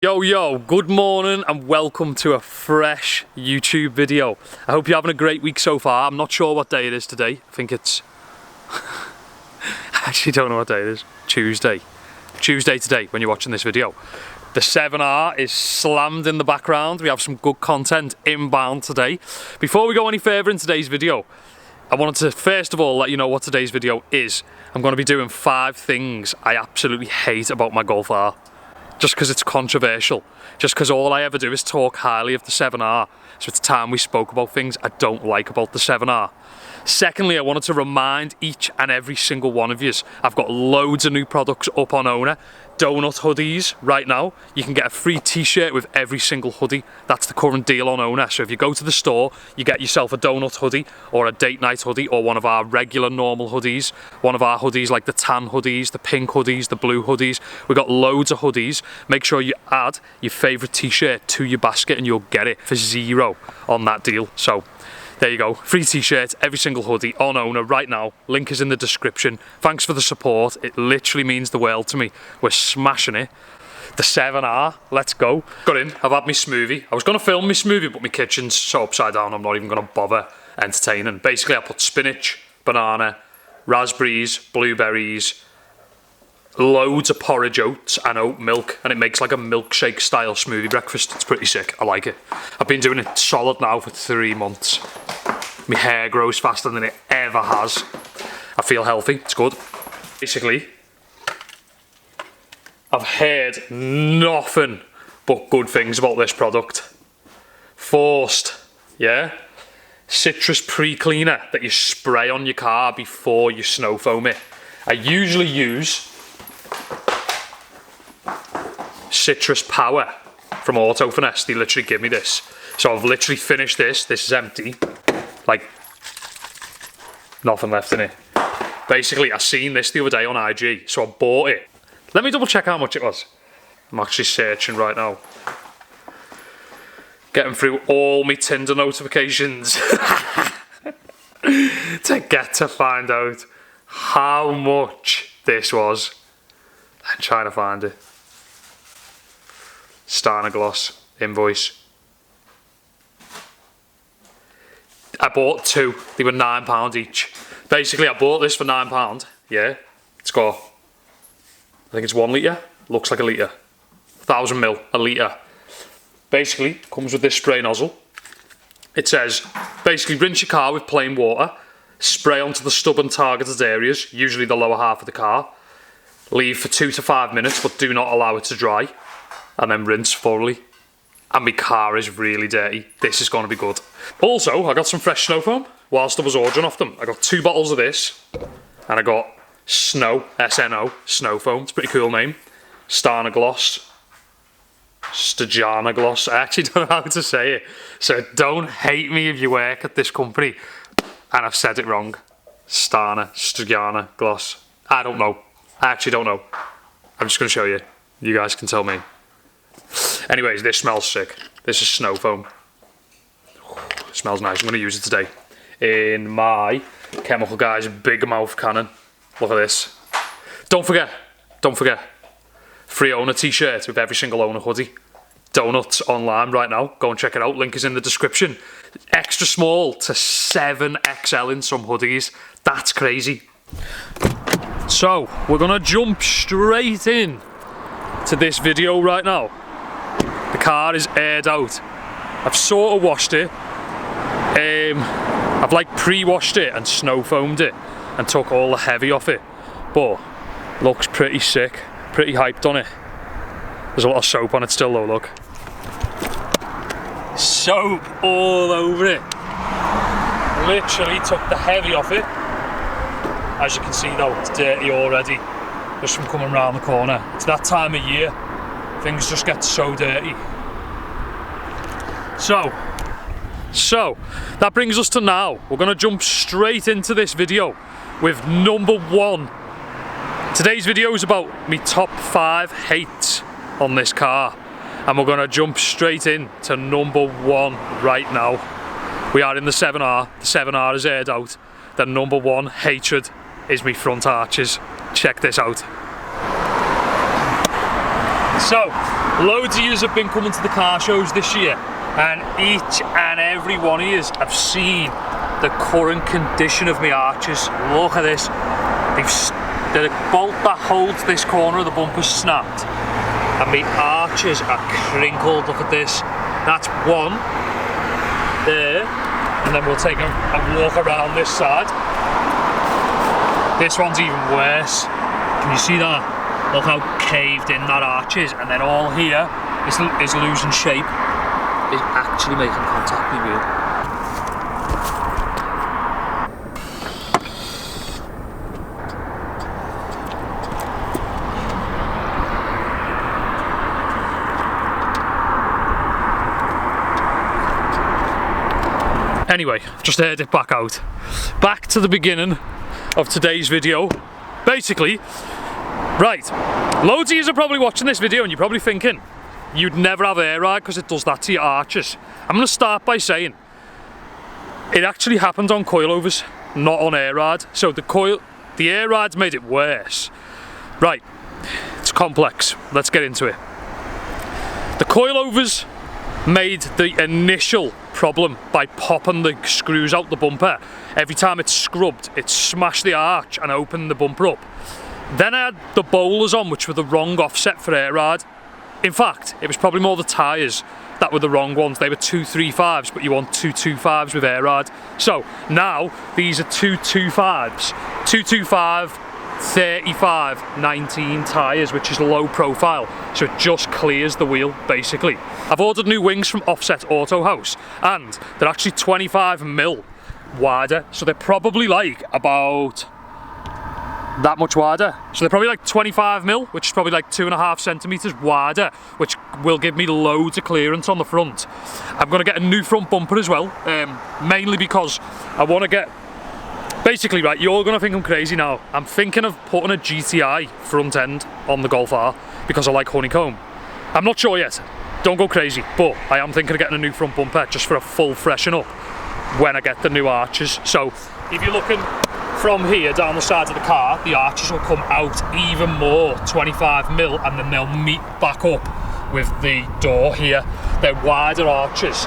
Yo, good morning and welcome to a fresh YouTube video. I hope you're having a great week so far. I'm not sure what day it is today. I think it's... I actually don't know what day it is. Tuesday today when you're watching this video. The 7R is slammed in the background. We have some good content inbound today. Before we go any further in today's video, I wanted to first of all let you know what today's video is. I'm going to be doing 5 things I absolutely hate about my Golf R. Just because it's controversial, just because all I ever do is talk highly of the 7R. So it's time we spoke about things I don't like about the 7R. Secondly, I wanted to remind each and every single one of yous, I've got loads of new products up on Owna. Donut hoodies right now. You can get a free t-shirt with every single hoodie. That's the current deal on Owna. So if you go to the store, you get yourself a donut hoodie or a date night hoodie or one of our regular normal hoodies. One of our hoodies like the tan hoodies, the pink hoodies, the blue hoodies. We've got loads of hoodies. Make sure you add your favourite t-shirt to your basket and you'll get it for $0 on that deal. So there you go, free t-shirt, every single hoodie on Owna right now. Link is in the description. Thanks for the support, it literally means the world to me. We're smashing it. The 7R, let's go. Got in, I've had my smoothie. I was going to film my smoothie, but my kitchen's so upside down I'm not even going to bother entertaining. Basically I put spinach, banana, raspberries, blueberries, loads of porridge oats and oat milk, and it makes like a milkshake style smoothie breakfast. It's pretty sick, I like it. I've been doing it solid now for 3 months. My hair grows faster than it ever has. I feel healthy, it's good. Basically, I've heard nothing but good things about this product. Forced, yeah? Citrus pre-cleaner that you spray on your car before you snow foam it. I usually use Citrus Power from Auto Finesse. They literally give me this. So I've literally finished this. This is empty. Like, nothing left in it. Basically, I seen this the other day on IG, so I bought it. Let me double check how much it was. I'm actually searching right now. Getting through all my Tinder notifications to find out how much this was. I'm trying to find it. Starner Gloss invoice. I bought 2. They were £9 each. Basically, I bought this for £9. Yeah, it's got, I think it's 1 litre. Looks like a litre. 1000ml, a litre. Basically, comes with this spray nozzle. It says, basically rinse your car with plain water. Spray onto the stubborn targeted areas, usually the lower half of the car. Leave for 2 to 5 minutes, but do not allow it to dry. And then rinse thoroughly. And my car is really dirty. This is going to be good. Also, I got some fresh snow foam whilst I was ordering off them. I got 2 bottles of this. And I got Snow, S-N-O, snow foam. It's a pretty cool name. Starner Gloss. Stajana Gloss. I actually don't know how to say it. So don't hate me if you work at this company and I've said it wrong. Stajana Gloss. I don't know. I actually don't know. I'm just going to show you. You guys can tell me. Anyways, this smells sick. This is snow foam. It smells nice. I'm going to use it today in my Chemical Guys Big Mouth Cannon. Look at this. Don't forget. Free Owna t-shirt with every single Owna hoodie. Donuts online right now. Go and check it out. Link is in the description. Extra small to 7XL in some hoodies. That's crazy. So, we're going to jump straight in to this video right now. The car is aired out. I've sort of washed it. I've like pre-washed it and snow foamed it and took all the heavy off it. But looks pretty sick. Pretty hyped on it. There's a lot of soap on it still though, look. Soap all over it. Literally took the heavy off it. As you can see though, it's dirty already. Just from coming round the corner. It's that time of year. Things just get so dirty. So, that brings us to now. We're going to jump straight into this video with number 1. Today's video is about me top 5 hates on this car. And we're going to jump straight in to number 1 right now. We are in the 7R. The 7R is aired out. The number 1 hatred is me front arches. Check this out. So, loads of yous have been coming to the car shows this year, and each and every one of yous have seen the current condition of my arches. Look at this. The bolt that holds this corner of the bumper snapped, and my arches are crinkled. Look at this. That's one there, and then we'll take a walk around this side. This one's even worse. Can you see that? Look how caved in that arch is, and then all here is losing shape. It's actually making contact with the wheel. Anyway, I've just aired it back out. Back to the beginning of today's video. Basically, right, loads of you are probably watching this video and you're probably thinking you'd never have air ride because it does that to your arches. I'm going to start by saying it actually happened on coilovers, not on air ride. So the air ride's made it worse. Right, it's complex. Let's get into it. The coilovers made the initial problem by popping the screws out the bumper. Every time it's scrubbed, it smashed the arch and opened the bumper up. Then I had the bowlers on, which were the wrong offset for air ride. In fact, it was probably more the tyres that were the wrong ones. They were 235s, but you want 225s with air ride. So now these are 225s. 225 35 19 tyres, which is low profile, so it just clears the wheel basically. I've ordered new wings from Offset Auto House, and they're actually 25mm wider, so they're probably like about that much wider. So they're probably like 25mm, which is probably like 2.5 centimeters wider, which will give me loads of clearance on the front. I'm going to get a new front bumper as well, mainly because I want to get, basically, right, you're going to think I'm crazy now. I'm thinking of putting a GTI front end on the Golf R because I like honeycomb. I'm not sure yet, don't go crazy, but I am thinking of getting a new front bumper just for a full freshen up when I get the new arches. So if you're looking from here down the side of the car, the arches will come out even more 25mm, and then they'll meet back up with the door here. They're wider arches.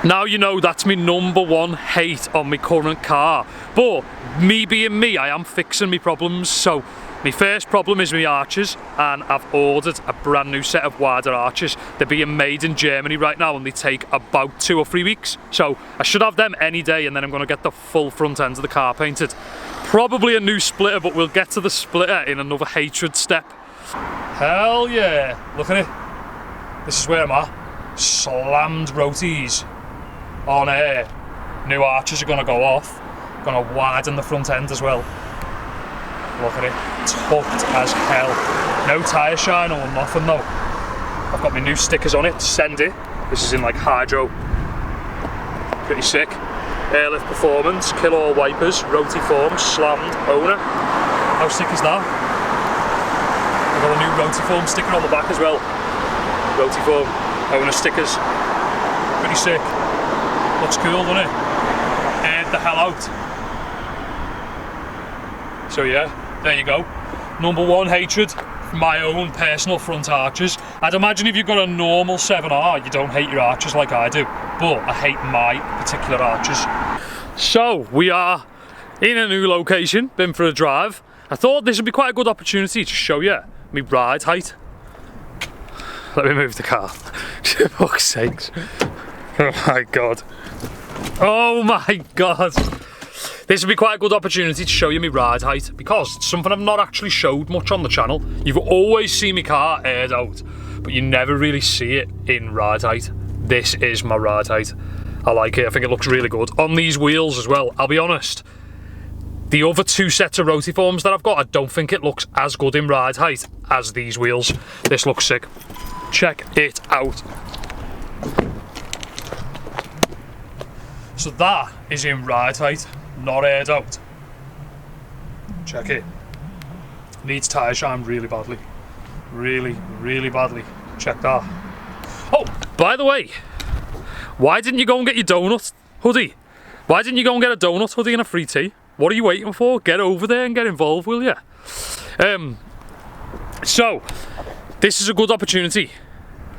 Now you know that's my number one hate on my current car, but me being me, I am fixing my problems. So my first problem is my arches, and I've ordered a brand new set of wider arches. They're being made in Germany right now, and they take about 2 or 3 weeks. So I should have them any day, and then I'm going to get the full front end of the car painted. Probably a new splitter, but we'll get to the splitter in another hatred step. Hell yeah, look at it. This is where I'm at. Slammed roties on air. New arches are going to go off. Going to widen the front end as well. Look at it, tucked as hell. No tyre shine or nothing though. I've got my new stickers on it, Send It. This is in like hydro. Pretty sick. Airlift Performance, Kill All Wipers, Rotiform, Slammed, Owner. How sick is that? I've got a new Rotiform sticker on the back as well. Rotiform, Owner stickers. Pretty sick. Looks cool, doesn't it? Aired the hell out. So yeah, there you go. Number one hatred for my own personal front arches. I'd imagine if you've got a normal 7R, you don't hate your arches like I do, but I hate my particular arches. So we are in a new location, been for a drive. I thought this would be quite a good opportunity to show you my ride height. Let me move the car. For fuck's sakes. Oh my god. Oh my god. This would be quite a good opportunity to show you my ride height, because it's something I've not actually showed much on the channel. You've always seen my car aired out, but you never really see it in ride height. This is my ride height. I like it, I think it looks really good. On these wheels as well, I'll be honest, the other 2 sets of rotiforms that I've got, I don't think it looks as good in ride height as these wheels. This looks sick. Check it out. So that is in ride height, not aired out. Check it. Needs tyre shine really badly. Really, really badly. Check that. Oh, by the way, why didn't you go and get your donut hoodie? Why didn't you go and get a donut hoodie and a free tea? What are you waiting for? Get over there and get involved, will you? So, This is a good opportunity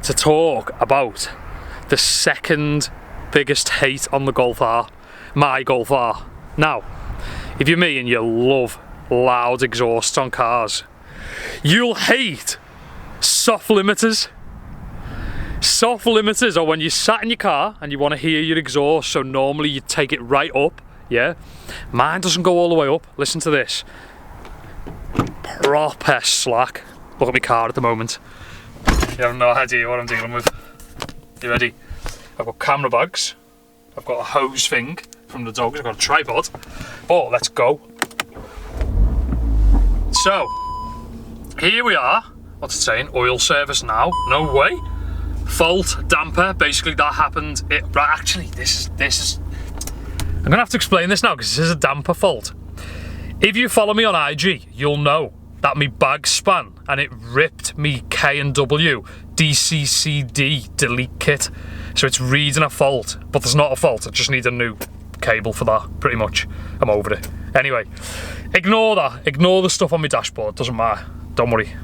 to talk about the second biggest hate on the Golf R, my Golf R. Now, if you're me and you love loud exhausts on cars, you'll hate soft limiters. Soft limiters are when you're sat in your car and you want to hear your exhaust, so normally you take it right up, yeah? Mine doesn't go all the way up. Listen to this. Proper slack. Look at my car at the moment. You have no idea what I'm dealing with. You ready? I've got camera bags. I've got a hose thing from the dogs. I've got a tripod. Oh, let's go. So, here we are. What's it saying? Oil service now. No way. Fault, damper. Basically, that happened. Right, actually, this is. I'm gonna have to explain this now because this is a damper fault. If you follow me on IG, you'll know that me bag span and it ripped me K&W DCCD delete kit. So it's reading a fault, but there's not a fault. I just need a new cable for that, pretty much. I'm over it. Anyway, ignore that. Ignore the stuff on my dashboard. Doesn't matter. Don't worry.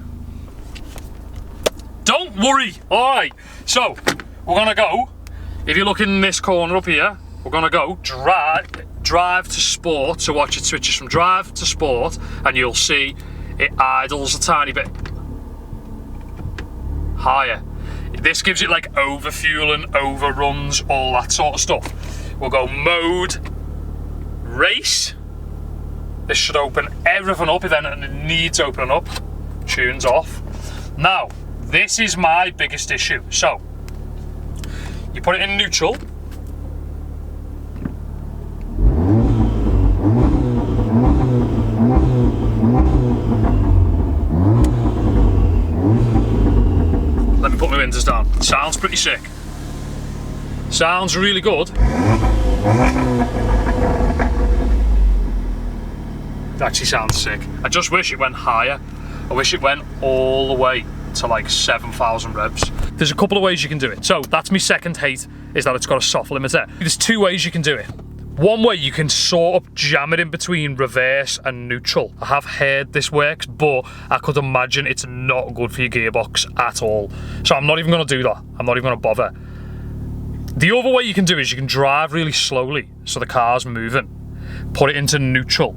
Don't worry. All right. So we're gonna go. If you look in this corner up here, we're gonna go drive to sport. So watch it switches from drive to sport, and you'll see it idles a tiny bit higher. This gives it like overfueling, overruns, all that sort of stuff. We'll go mode race. This should open everything up if anything needs opening up. Tunes off. Now, this is my biggest issue. So, you put it in neutral. Let me put my windows down. Sounds pretty sick. Sounds really good. It actually sounds sick. I just wish it went higher. I wish it went all the way to like 7,000 revs. There's a couple of ways you can do it. So that's my second hate, is that it's got a soft limiter. There's two ways you can do it. One way, you can sort of jam it in between reverse and neutral. I have heard this works, but I could imagine it's not good for your gearbox at all. So I'm not even gonna do that. I'm not even gonna bother. The other way you can do is you can drive really slowly so the car's moving, put it into neutral,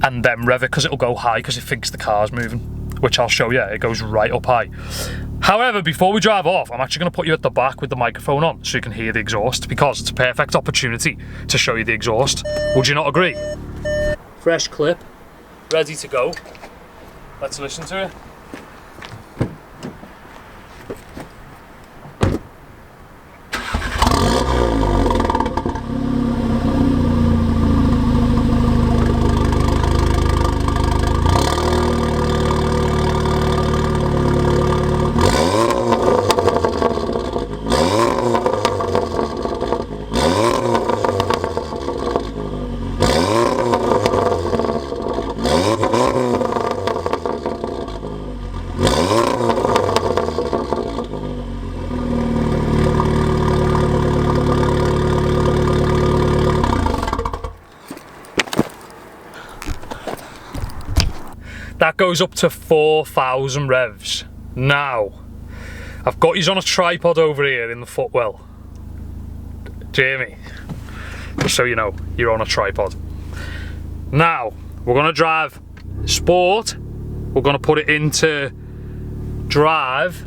and then rev it because it'll go high because it thinks the car's moving, which I'll show you. It goes right up high. However, before we drive off, I'm actually going to put you at the back with the microphone on so you can hear the exhaust, because it's a perfect opportunity to show you the exhaust. Would you not agree? Fresh clip, ready to go. Let's listen to it. That goes up to 4,000 revs. Now, I've got you on a tripod over here in the footwell. Jamie, just so you know, you're on a tripod. Now, we're gonna drive sport. We're gonna put it into drive.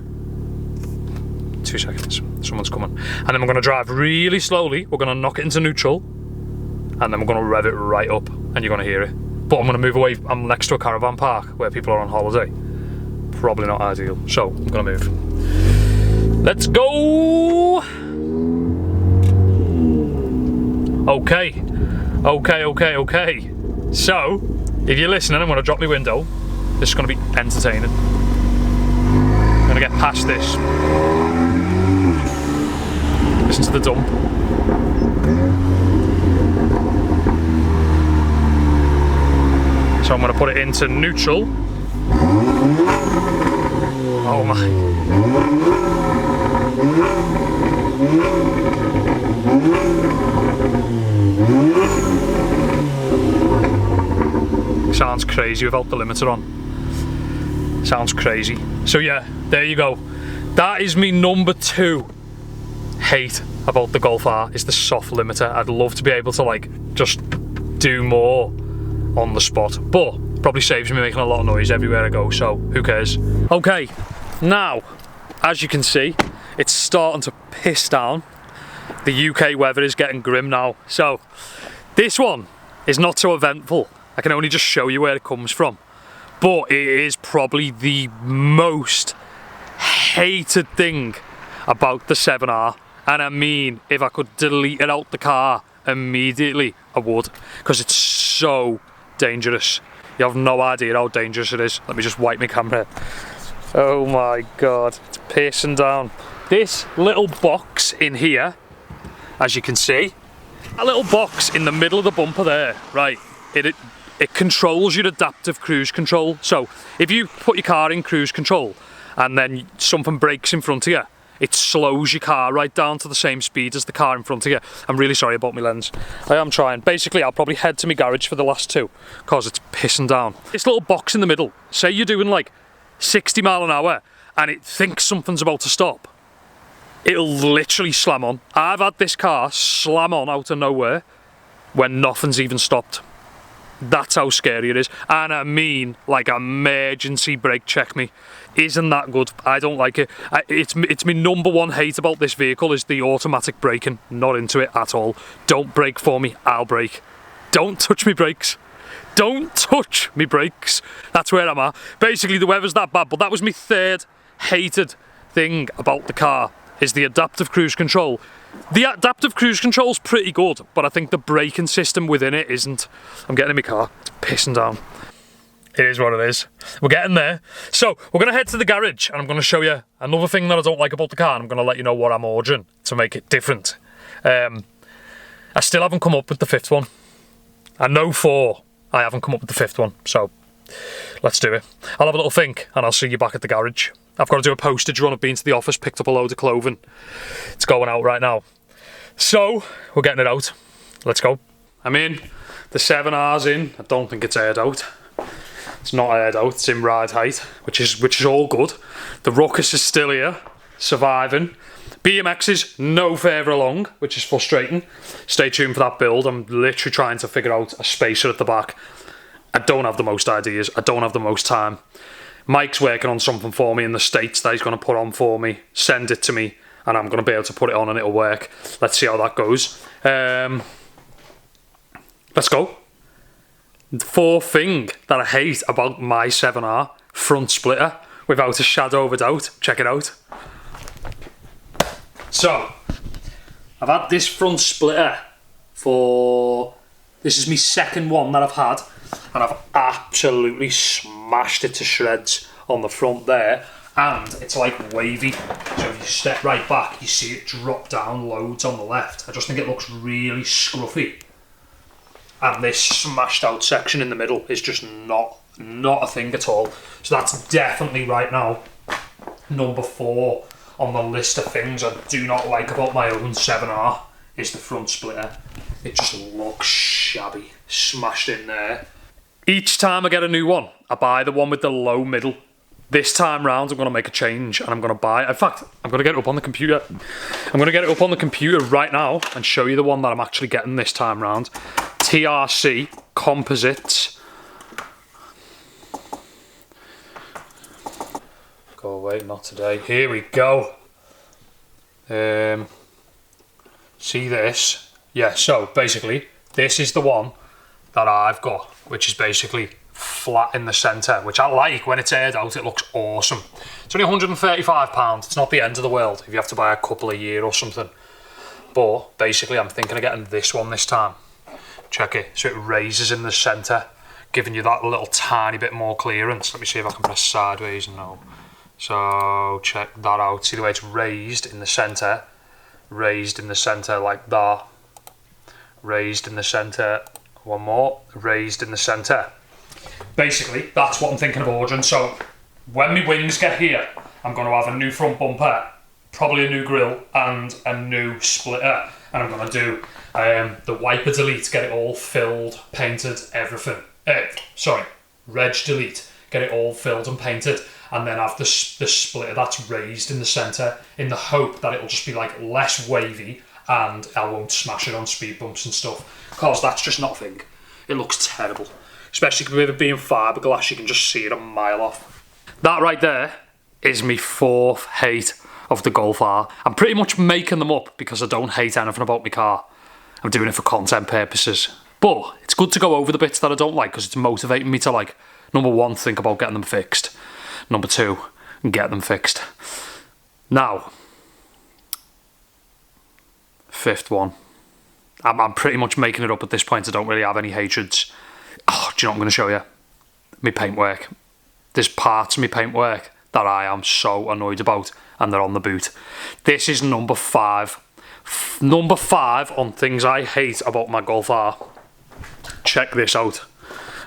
2 seconds, someone's coming. And then we're gonna drive really slowly. We're gonna knock it into neutral. And then we're gonna rev it right up and you're gonna hear it. But I'm gonna move away. I'm next to a caravan park where people are on holiday. Probably not ideal. So I'm gonna move. Let's go. Okay. So, if you're listening, I'm gonna drop my window. This is gonna be entertaining. I'm gonna get past this. Listen to the dump. So I'm going to put it into neutral. Oh my. Sounds crazy without the limiter on. Sounds crazy. So yeah, there you go. That is me number 2 hate about the Golf R, is the soft limiter. I'd love to be able to like just do more on the spot, but probably saves me making a lot of noise everywhere I go, so who cares. Okay, now as you can see, it's starting to piss down. The UK weather is getting grim now, so this one is not so eventful. I can only just show you where it comes from, but it is probably the most hated thing about the 7R, and I mean, if I could delete it out the car immediately, I would, because it's so dangerous. You have no idea how dangerous it is. Let me just wipe my camera. Oh my god, it's pissing down. This little box in here, as you can see, a little box in the middle of the bumper there, right, it controls your adaptive cruise control. So if you put your car in cruise control and then something breaks in front of you, it slows your car right down to the same speed as the car in front of you. I'm really sorry about my lens. I am trying. Basically, I'll probably head to my garage for the last 2 because it's pissing down. This little box in the middle, say you're doing like 60 mile an hour and it thinks something's about to stop, it'll literally slam on. I've had this car slam on out of nowhere when nothing's even stopped. That's how scary it is. And I mean, like, emergency brake check me. Isn't that good? I don't like it. It's my number 1 hate about this vehicle is the automatic braking. Not into it at all. Don't brake for me, I'll brake. Don't touch me brakes. Don't touch me brakes. That's where I'm at. Basically, the weather's that bad, but that was my 3rd hated thing about the car, is the adaptive cruise control. The adaptive cruise control's pretty good, but I think the braking system within it isn't. I'm getting in my car, it's pissing down. It is what it is. We're getting there. So, we're going to head to the garage, and I'm going to show you another thing that I don't like about the car, and I'm going to let you know what I'm ordering to make it different. I still haven't come up with the 5th one. I know 4. I haven't come up with the 5th one, so let's do it. I'll have a little think, and I'll see you back at the garage. I've got to do a postage run. I've been to the office, picked up a load of clothing. It's going out right now. So, we're getting it out. Let's go. I'm in. The 7R's in. I don't think it's aired out. It's not aired out. It's in ride height, which is all good. The Ruckus is still here, surviving. BMX is no further along, which is frustrating. Stay tuned for that build. I'm literally trying to figure out a spacer at the back. I don't have the most ideas. I don't have the most time. Mike's working on something for me in the States that he's going to put on for me, send it to me, and I'm going to be able to put it on and it'll work. Let's see how that goes. Let's go. The 4th thing that I hate about my 7R, front splitter, without a shadow of a doubt. Check it out. So, I've had this front splitter for... This is my 2nd one that I've had, and I've absolutely smashed it to shreds on the front there, and it's like wavy, so if you step right back you see it drop down loads on the left. I just think it looks really scruffy, and this smashed out section in the middle is just not a thing at all. So that's definitely right now number 4 on the list of things I do not like about my own 7R, is the front splitter. It just looks shabby, smashed in there. Each time I get a new one, I buy the one with the low middle. This time round, I'm going to make a change and I'm going to buy... In fact, I'm going to get it up on the computer. I'm going to get it up on the computer right now and show you the one that I'm actually getting this time round. TRC Composites. Go away, not today. Here we go. See this? Yeah, so basically, this is the one that I've got, which is basically flat in the centre, which I like. When it's aired out, it looks awesome. It's only £135. It's not the end of the world if you have to buy a couple a year or something. But basically, I'm thinking of getting this one this time. Check it. So it raises in the centre, giving you that little tiny bit more clearance. Let me see if I can press sideways. No. So check that out. See the way it's raised in the centre? Raised in the centre like that. Raised in the centre. One more. Raised in the centre. Basically, that's what I'm thinking of ordering. So when my wings get here, I'm going to have a new front bumper, probably a new grille and a new splitter, and I'm going to do the wiper delete, get it all filled, painted, everything. Sorry, reg delete, get it all filled and painted, and then have the splitter that's raised in the centre in the hope that it'll just be like less wavy and I won't smash it on speed bumps and stuff, because that's just not a thing. It looks terrible, especially with it being fiberglass. You can just see it a mile off. That right there is my 4th hate of the Golf R. I'm pretty much making them up because I don't hate anything about my car. I'm doing it for content purposes. But it's good to go over the bits that I don't like, because it's motivating me to, like, number 1, think about getting them fixed. Number 2, get them fixed. Now, 5th one. I'm pretty much making it up at this point. I don't really have any hatreds. Oh, do you know what I'm going to show you? My paintwork. There's parts of my paintwork that I am so annoyed about, and they're on the boot. This is number 5. Number 5 on things I hate about my Golf R. Check this out.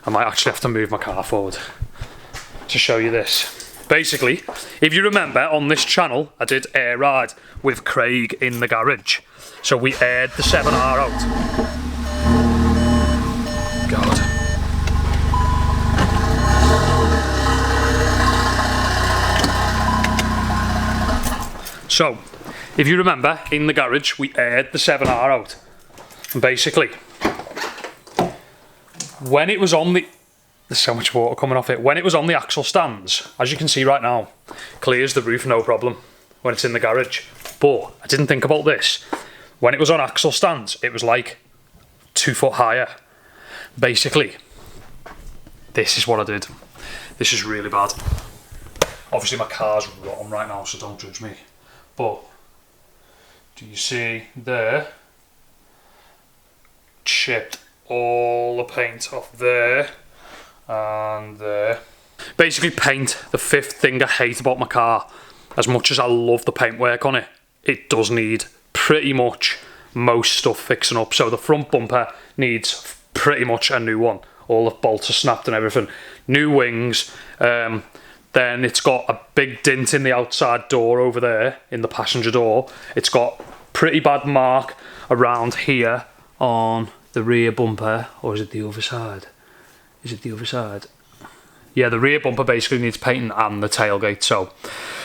I might actually have to move my car forward to show you this. Basically, if you remember, on this channel, I did air ride with Craig in the garage. So we aired the 7R out. God. So, if you remember, in the garage, we aired the 7R out. And basically, when it was on the... There's so much water coming off it. When it was on the axle stands, as you can see right now, clears the roof no problem when it's in the garage. But I didn't think about this. When it was on axle stands, it was like 2 foot higher. Basically, this is what I did. This is really bad. Obviously my car's rotten right now, so don't judge me. But, do you see there? Chipped all the paint off there. And there. Basically paint, the 5th thing I hate about my car. As much as I love the paintwork on it, it does need pretty much most stuff fixing up. So the front bumper needs pretty much a new one. All the bolts are snapped and everything. New wings. Then it's got a big dent in the outside door over there, in the passenger door. It's got pretty bad mark around here on the rear bumper. Or is it the other side? Is it the other side? Yeah, the rear bumper basically needs painting, and the tailgate, so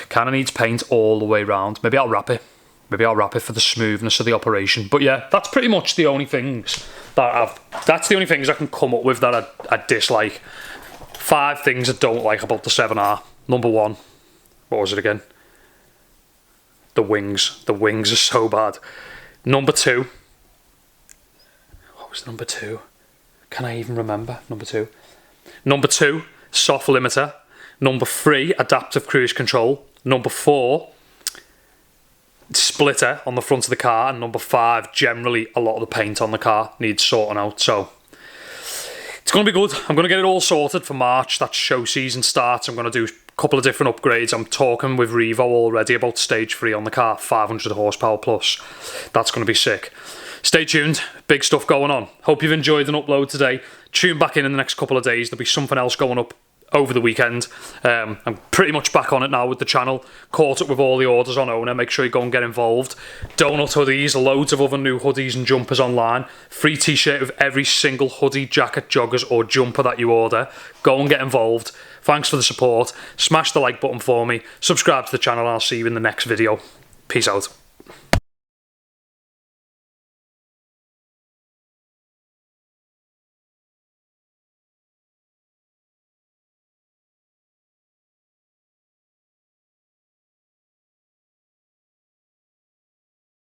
kind of needs paint all the way around. Maybe I'll wrap it. Maybe I'll wrap it for the smoothness of the operation. But yeah, that's pretty much the only things that that's the only things I can come up with that I dislike. 5 things I don't like about the 7R. Number 1, what was it again? The wings. The wings are so bad. Number 2. What was number 2? Can I even remember? Number 2. Number 2, soft limiter. Number 3, adaptive cruise control. Number 4, splitter on the front of the car. And number 5, generally a lot of the paint on the car needs sorting out. So it's going to be good. I'm going to get it all sorted for March. That show season starts. I'm going to do a couple of different upgrades. I'm talking with Revo already about stage 3 on the car, 500 horsepower plus. That's going to be sick. Stay tuned, big stuff going on. Hope you've enjoyed an upload today. Tune back in the next couple of days. There'll be something else going up over the weekend. I'm pretty much back on it now with the channel. Caught up with all the orders on Owna. Make sure you go and get involved. Donut hoodies, loads of other new hoodies and jumpers online. Free t-shirt with every single hoodie, jacket, joggers or jumper that you order. Go and get involved. Thanks for the support. Smash the like button for me. Subscribe to the channel and I'll see you in the next video. Peace out.